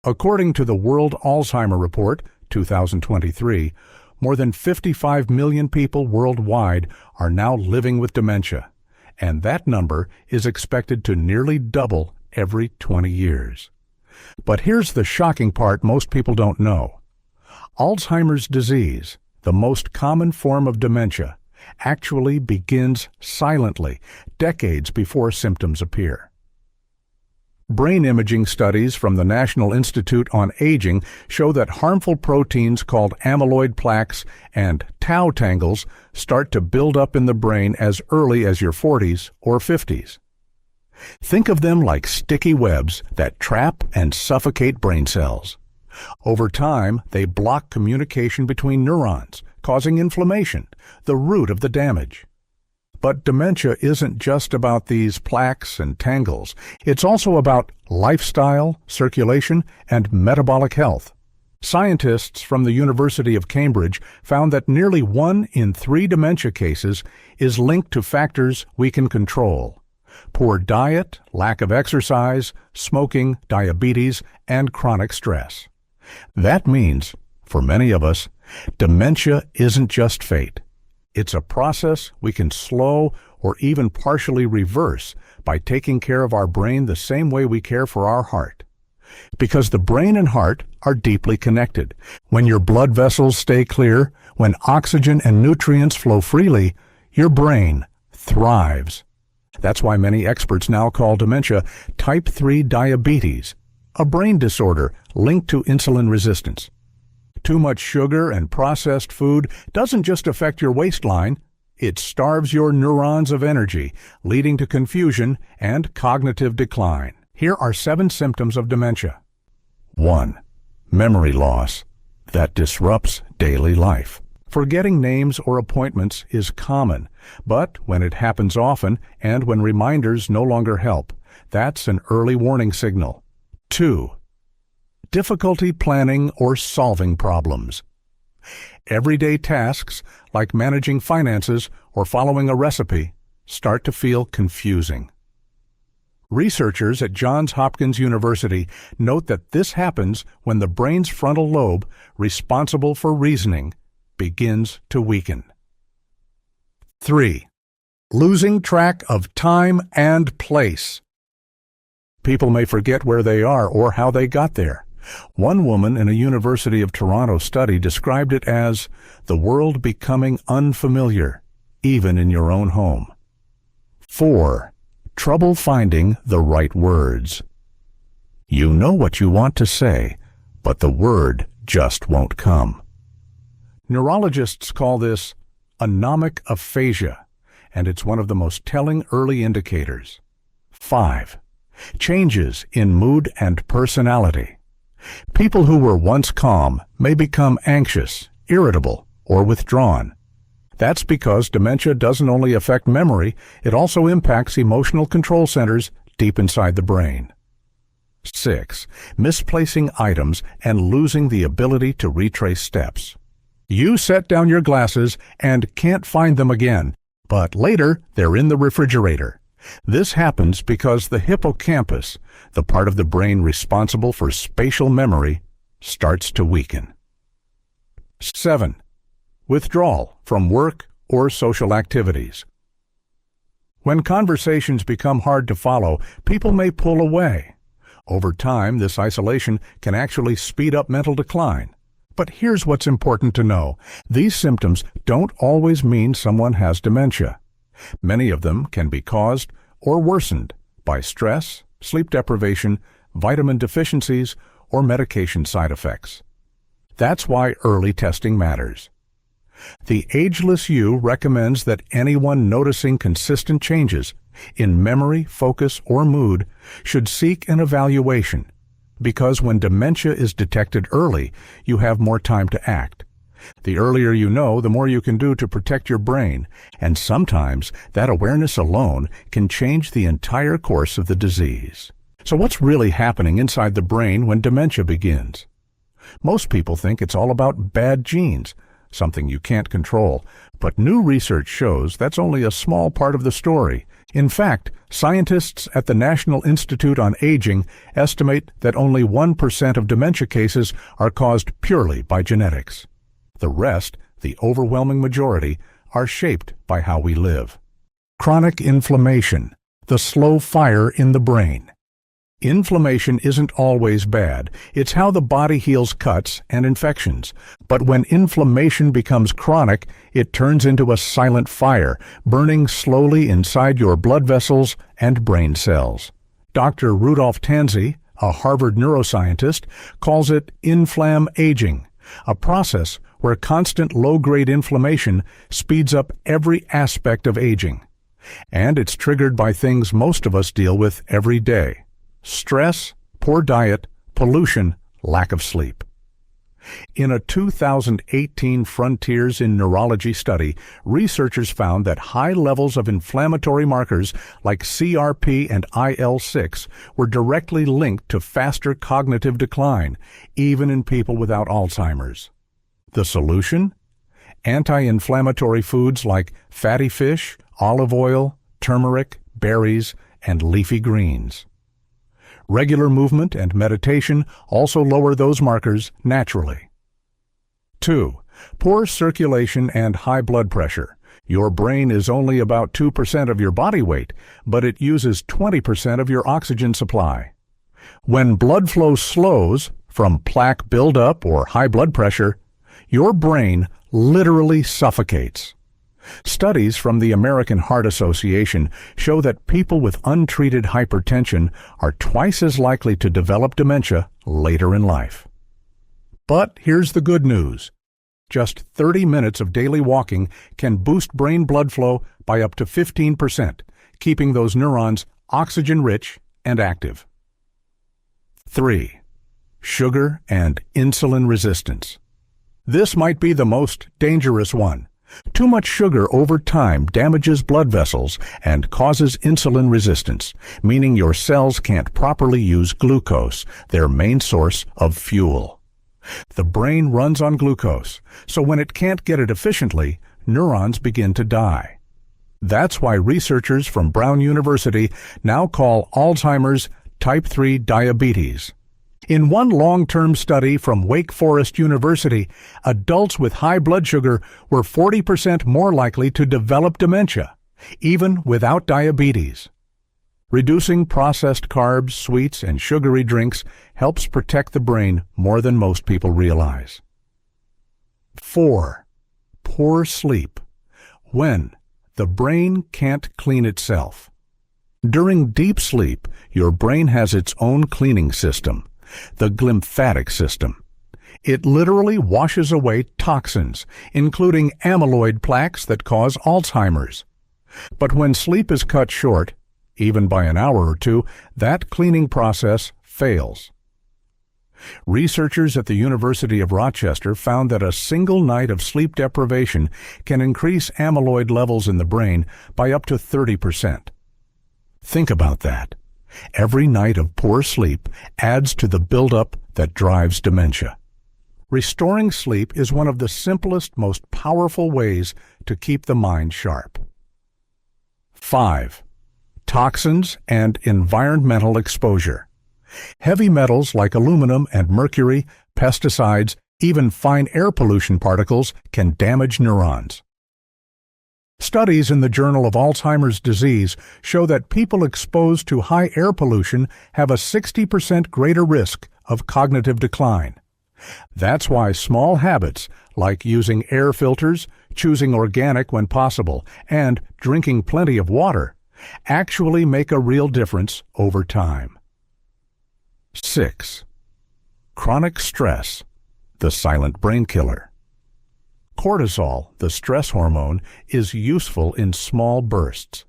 According to the World Alzheimer Report, 2023, more than 55 million people worldwide are now living with dementia, and that number is expected to nearly double every 20 years. But here's the shocking part most people don't know. Alzheimer's disease, the most common form of dementia, actually begins silently, decades before symptoms appear. Brain imaging studies from the National Institute on Aging show that harmful proteins called amyloid plaques and tau tangles start to build up in the brain as early as your 40s or 50s. Think of them like sticky webs that trap and suffocate brain cells. Over time, they block communication between neurons, causing inflammation, the root of the damage. But dementia isn't just about these plaques and tangles. It's also about lifestyle, circulation, and metabolic health. Scientists from the University of Cambridge found that nearly 1 in 3 dementia cases is linked to factors we can control: poor diet, lack of exercise, smoking, diabetes, and chronic stress. That means, for many of us, dementia isn't just fate. It's a process we can slow or even partially reverse by taking care of our brain the same way we care for our heart. Because the brain and heart are deeply connected. When your blood vessels stay clear, when oxygen and nutrients flow freely, your brain thrives. That's why many experts now call dementia type 3 diabetes, a brain disorder linked to insulin resistance. Too much sugar and processed food doesn't just affect your waistline, it starves your neurons of energy, leading to confusion and cognitive decline. Here are 7 symptoms of dementia. 1. Memory loss that disrupts daily life. Forgetting names or appointments is common, but when it happens often and when reminders no longer help, that's an early warning signal. 2. Difficulty planning or solving problems. Everyday tasks, like managing finances or following a recipe, start to feel confusing. Researchers at Johns Hopkins University note that this happens when the brain's frontal lobe, responsible for reasoning, begins to weaken. 3. Losing track of time and place. People may forget where they are or how they got there. One woman in a University of Toronto study described it as the world becoming unfamiliar, even in your own home. 4. Trouble finding the right words. You know what you want to say, but the word just won't come. Neurologists call this anomic aphasia, and it's one of the most telling early indicators. 5. Changes in mood and personality. People who were once calm may become anxious, irritable, or withdrawn. That's because dementia doesn't only affect memory, it also impacts emotional control centers deep inside the brain. 6. Misplacing items and losing the ability to retrace steps. You set down your glasses and can't find them again, but later they're in the refrigerator. This happens because the hippocampus, the part of the brain responsible for spatial memory, starts to weaken. 7. Withdrawal from work or social activities. When conversations become hard to follow, people may pull away. Over time, this isolation can actually speed up mental decline. But here's what's important to know. These symptoms don't always mean someone has dementia. Many of them can be caused or worsened by stress, sleep deprivation, vitamin deficiencies, or medication side effects. That's why early testing matters. The Ageless You recommends that anyone noticing consistent changes in memory, focus, or mood should seek an evaluation, because when dementia is detected early, you have more time to act. The earlier you know, the more you can do to protect your brain, and sometimes that awareness alone can change the entire course of the disease. So what's really happening inside the brain when dementia begins? Most people think it's all about bad genes, something you can't control. But new research shows that's only a small part of the story. In fact, scientists at the National Institute on Aging estimate that only 1% of dementia cases are caused purely by genetics. The rest, the overwhelming majority, are shaped by how we live. Chronic inflammation, the slow fire in the brain. Inflammation isn't always bad. It's how the body heals cuts and infections. But when inflammation becomes chronic, it turns into a silent fire, burning slowly inside your blood vessels and brain cells. Dr. Rudolf Tanzi, a Harvard neuroscientist, calls it inflamm aging, a process where constant low-grade inflammation speeds up every aspect of aging. And it's triggered by things most of us deal with every day: stress, poor diet, pollution, lack of sleep. In a 2018 Frontiers in Neurology study, researchers found that high levels of inflammatory markers like CRP and IL-6 were directly linked to faster cognitive decline, even in people without Alzheimer's. The solution? Anti-inflammatory foods like fatty fish, olive oil, turmeric, berries, and leafy greens. Regular movement and meditation also lower those markers naturally. 2. Poor circulation and high blood pressure. Your brain is only about 2% of your body weight, but it uses 20% of your oxygen supply. When blood flow slows from plaque buildup or high blood pressure, your brain literally suffocates. Studies from the American Heart Association show that people with untreated hypertension are twice as likely to develop dementia later in life. But here's the good news. Just 30 minutes of daily walking can boost brain blood flow by up to 15%, keeping those neurons oxygen-rich and active. 3. Sugar and insulin resistance. This might be the most dangerous one. Too much sugar over time damages blood vessels and causes insulin resistance, meaning your cells can't properly use glucose, their main source of fuel. The brain runs on glucose, so when it can't get it efficiently, neurons begin to die. That's why researchers from Brown University now call Alzheimer's type 3 diabetes. In one long-term study from Wake Forest University, adults with high blood sugar were 40% more likely to develop dementia, even without diabetes. Reducing processed carbs, sweets, and sugary drinks helps protect the brain more than most people realize. 4. Poor sleep. When the brain can't clean itself. During deep sleep, your brain has its own cleaning system, the glymphatic system. It literally washes away toxins, including amyloid plaques that cause Alzheimer's. But when sleep is cut short, even by an hour or two, that cleaning process fails. Researchers at the University of Rochester found that a single night of sleep deprivation can increase amyloid levels in the brain by up to 30%. Think about that. Every night of poor sleep adds to the buildup that drives dementia. Restoring sleep is one of the simplest, most powerful ways to keep the mind sharp. 5. Toxins and environmental exposure. Heavy metals like aluminum and mercury, pesticides, even fine air pollution particles can damage neurons. Studies in the Journal of Alzheimer's Disease show that people exposed to high air pollution have a 60% greater risk of cognitive decline. That's why small habits like using air filters, choosing organic when possible, and drinking plenty of water actually make a real difference over time. 6. Chronic stress, the silent brain killer. Cortisol, the stress hormone, is useful in small bursts,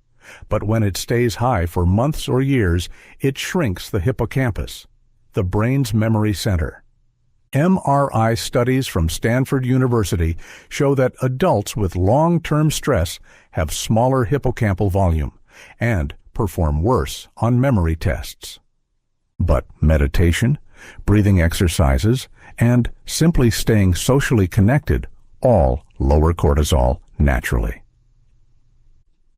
but when it stays high for months or years, it shrinks the hippocampus, the brain's memory center. MRI studies from Stanford University show that adults with long-term stress have smaller hippocampal volume and perform worse on memory tests. But meditation, breathing exercises, and simply staying socially connected all lower cortisol naturally.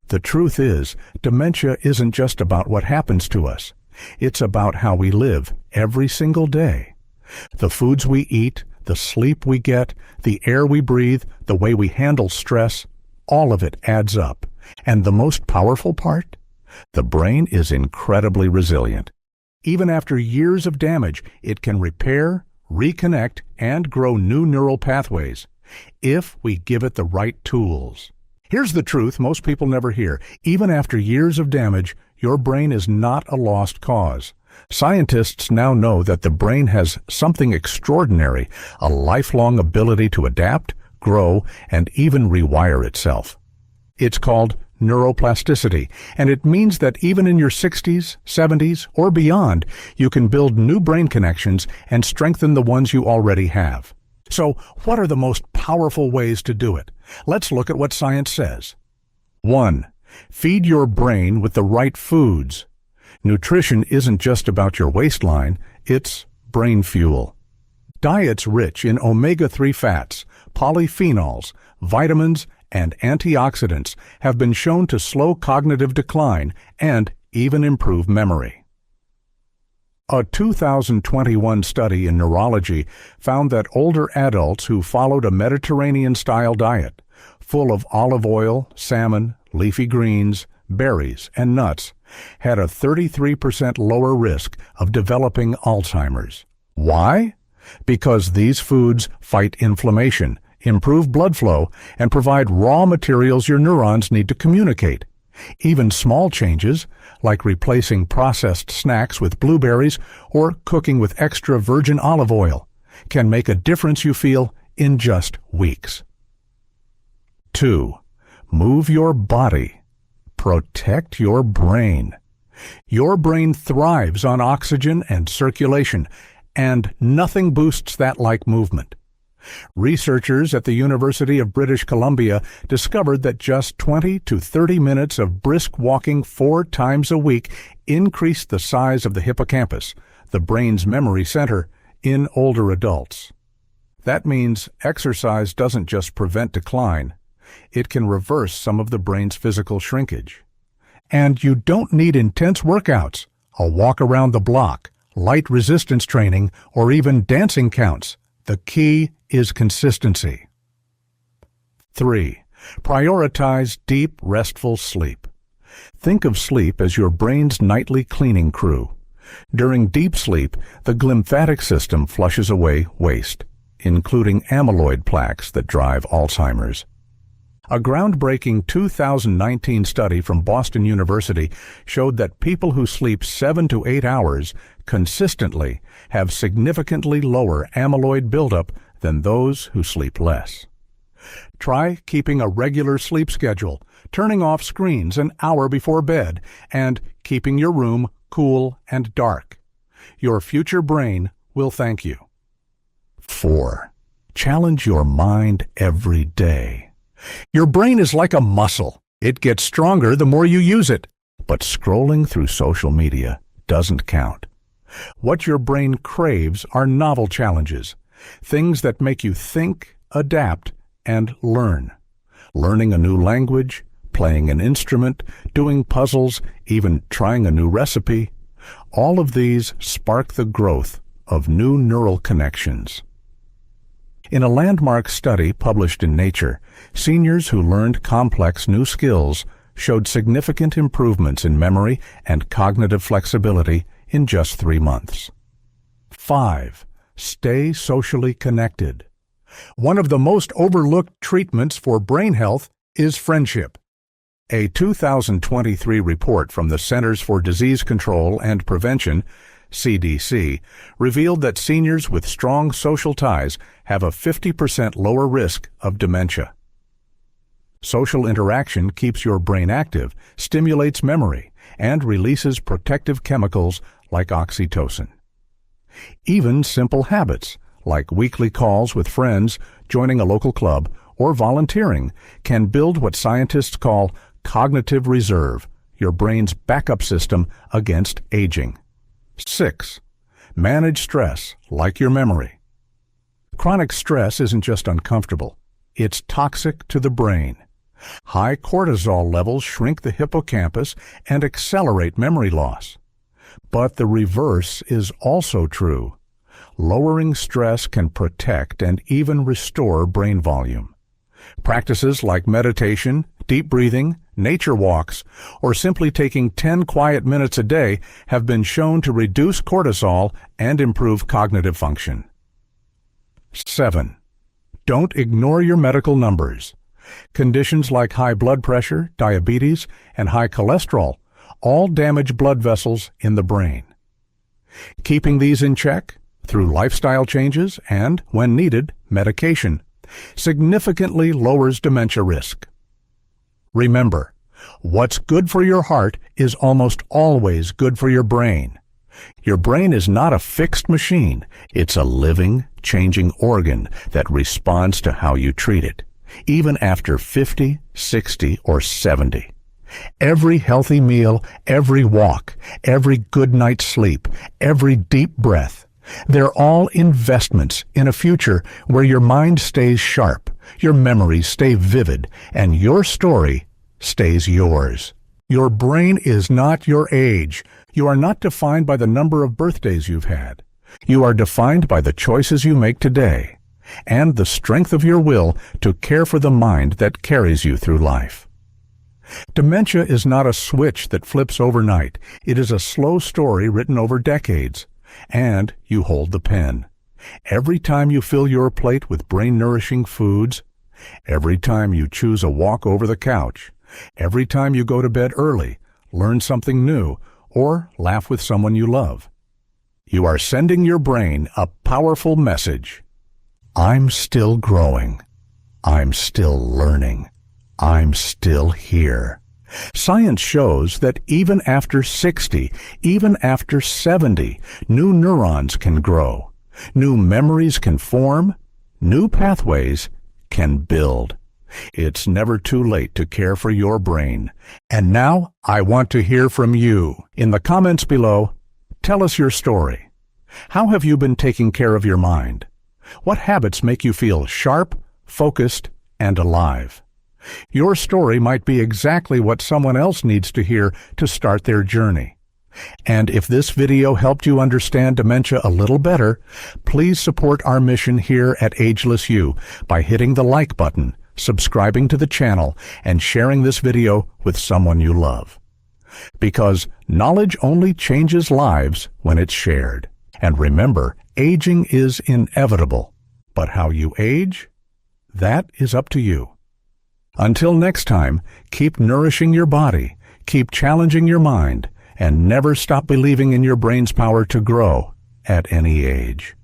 The truth is, dementia isn't just about what happens to us. It's about how we live every single day. The foods we eat, the sleep we get, the air we breathe, the way we handle stress, all of it adds up. And the most powerful part? The brain is incredibly resilient. Even after years of damage, it can repair, reconnect, and grow new neural pathways if we give it the right tools. Here's the truth most people never hear. Even after years of damage, your brain is not a lost cause. Scientists now know that the brain has something extraordinary, a lifelong ability to adapt, grow, and even rewire itself. It's called neuroplasticity, and it means that even in your 60s, 70s, or beyond, you can build new brain connections and strengthen the ones you already have. So, what are the most powerful ways to do it? Let's look at what science says. 1. Feed your brain with the right foods. Nutrition isn't just about your waistline, it's brain fuel. Diets rich in omega-3 fats, polyphenols, vitamins, and antioxidants have been shown to slow cognitive decline and even improve memory. A 2021 study in neurology found that older adults who followed a Mediterranean-style diet, full of olive oil, salmon, leafy greens, berries, and nuts, had a 33% lower risk of developing Alzheimer's. Why? Because these foods fight inflammation, improve blood flow, and provide raw materials your neurons need to communicate. Even small changes, like replacing processed snacks with blueberries or cooking with extra virgin olive oil, can make a difference you feel in just weeks. 2. Move your body. Protect your brain. Your brain thrives on oxygen and circulation, and nothing boosts that like movement. Researchers at the University of British Columbia discovered that just 20 to 30 minutes of brisk walking 4 times a week increased the size of the hippocampus, the brain's memory center, in older adults. That means exercise doesn't just prevent decline, it can reverse some of the brain's physical shrinkage. And you don't need intense workouts. A walk around the block, light resistance training, or even dancing counts. The key is consistency. 3. Prioritize deep, restful sleep. Think of sleep as your brain's nightly cleaning crew. During deep sleep, the glymphatic system flushes away waste, including amyloid plaques that drive Alzheimer's. A groundbreaking 2019 study from Boston University showed that people who sleep 7 to 8 hours consistently have significantly lower amyloid buildup than those who sleep less. Try keeping a regular sleep schedule, turning off screens an hour before bed, and keeping your room cool and dark. Your future brain will thank you. 4. Challenge your mind every day. Your brain is like a muscle. It gets stronger the more you use it. But scrolling through social media doesn't count. What your brain craves are novel challenges, things that make you think, adapt, and learn. Learning a new language, playing an instrument, doing puzzles, even trying a new recipe. All of these spark the growth of new neural connections. In a landmark study published in Nature, seniors who learned complex new skills showed significant improvements in memory and cognitive flexibility in just 3 months. 5. Stay socially connected. One of the most overlooked treatments for brain health is friendship. A 2023 report from the Centers for Disease Control and Prevention, CDC, revealed that seniors with strong social ties have a 50% lower risk of dementia. Social interaction keeps your brain active, stimulates memory, and releases protective chemicals like oxytocin. Even simple habits, like weekly calls with friends, joining a local club, or volunteering, can build what scientists call cognitive reserve, your brain's backup system against aging. 6. Manage stress like your memory. Chronic stress isn't just uncomfortable. It's toxic to the brain. High cortisol levels shrink the hippocampus and accelerate memory loss. But the reverse is also true. Lowering stress can protect and even restore brain volume. Practices like meditation, deep breathing, nature walks, or simply taking 10 quiet minutes a day have been shown to reduce cortisol and improve cognitive function. 7. Don't ignore your medical numbers. Conditions like high blood pressure, diabetes, and high cholesterol all damage blood vessels in the brain. Keeping these in check, through lifestyle changes and, when needed, medication, significantly lowers dementia risk. Remember, what's good for your heart is almost always good for your brain. Your brain is not a fixed machine. It's a living, changing organ that responds to how you treat it, even after 50, 60, or 70. Every healthy meal, every walk, every good night's sleep, every deep breath, they're all investments in a future where your mind stays sharp, your memories stay vivid, and your story stays yours. Your brain is not your age. You are not defined by the number of birthdays you've had. You are defined by the choices you make today and the strength of your will to care for the mind that carries you through life. Dementia is not a switch that flips overnight. It is a slow story written over decades, and you hold the pen. Every time you fill your plate with brain-nourishing foods, every time you choose a walk over the couch, every time you go to bed early, learn something new, or laugh with someone you love, you are sending your brain a powerful message. I'm still growing. I'm still learning. I'm still here. Science shows that even after 60, even after 70, new neurons can grow, new memories can form, new pathways can build. It's never too late to care for your brain. And now I want to hear from you. In the comments below, tell us your story. How have you been taking care of your mind? What habits make you feel sharp, focused, and alive? Your story might be exactly what someone else needs to hear to start their journey. And if this video helped you understand dementia a little better, please support our mission here at Ageless You by hitting the like button, subscribing to the channel, and sharing this video with someone you love. Because knowledge only changes lives when it's shared. And remember, aging is inevitable, but how you age, that is up to you. Until next time, keep nourishing your body, keep challenging your mind, and never stop believing in your brain's power to grow at any age.